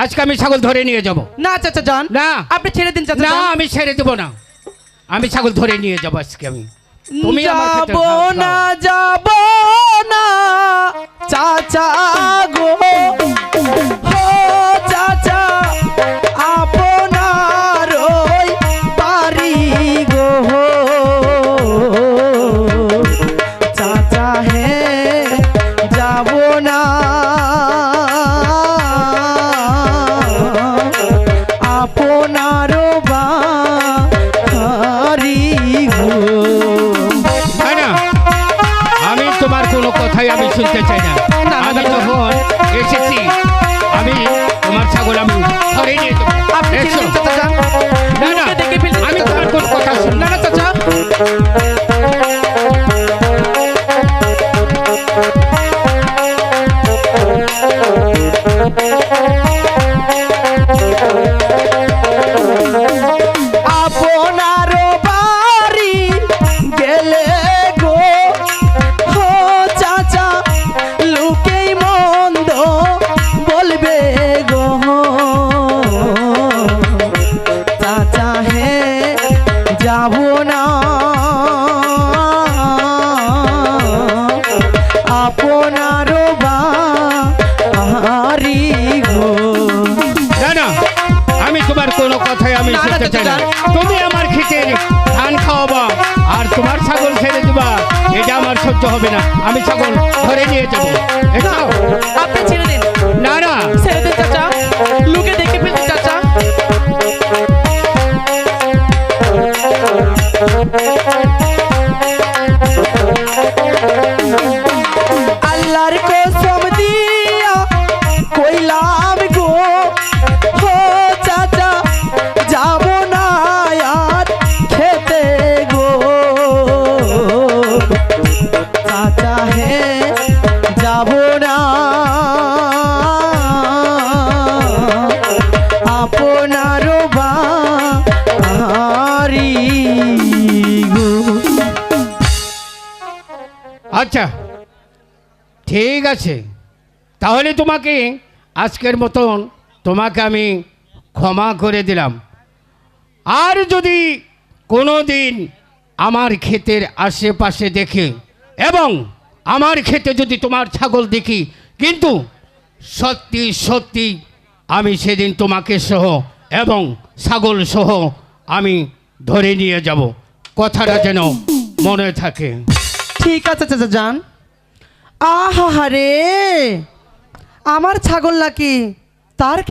আজকে আমি ছাগল ধরে নিয়ে যাব। না চাচা যান, না আপনি ছেড়ে দিন চাচা না, যান। আমি ছেড়ে দেব না, আমি ছাগল ধরে নিয়ে যাব আজকে আমি। তুমি আমার ক্ষেতে যাবো খাও, না খাও। যাবো না চাচা গো, ও চাচা আপনার ওই বাড়ি গো, চাচা হে যাবো না আপনার বাড়ি গো। না, না, আমি তোমার কোনো কথাই আমি শুনতে চাই না। না, আমি না, না। যখন এসেছি আমি তোমার ছাগল আমি ধরে নিয়ে যাবো। আপনি ছেড়ে এসো। দিন চাচা যান। না, না, লোকে দেখে ফেলবে আমি চাচা। তোমার কোনো কথা শুনবো না না চাচা, আপনার বাড়ি গেলে গো, ও চাচা লোকেই মন্দ বলবে গো, চাচা হে যাব না আপনার বাড়ি গো। না, না, আমি তোমার কোনো কথাই আমি না, না, শুনতে চাই না। চাচা। তুমি আমার ক্ষেতের ধান খাওয়াবা আর তোমার ছাগল ছেড়ে দিবা, এটা আমার সহ্য হবে না। আমি ছাগল ধরে নিয়ে যাবো। না, আপনি ছেড়ে দিন, না, না, ছেড়ে দিন চাচা, লোকে দেখে ফেলছে চাচা। আল্লাহর কসম দিয়া কইলাম গো, ও চাচা যাব না আর খেতে গো, চাচা হে যাব না আপনার বাড়ি গো। আচ্ছা ঠিক আছে, তাহলে তোমাকে আজকের মতন তোমাকে আমি ক্ষমা করে দিলাম। আর যদি কোনো দিন আমার ক্ষেতের আশেপাশে দেখে এবং আমার ক্ষেতে যদি তোমার ছাগল দেখি, কিন্তু সত্যি সত্যি আমি সেদিন তোমাকে সহ এবং ছাগল সহ আমি ধরে নিয়ে যাব। কথাটা যেন মনে থাকে। ঠিক আছে চাচা যান। আহা রে, আমার ছাগল নাকি তার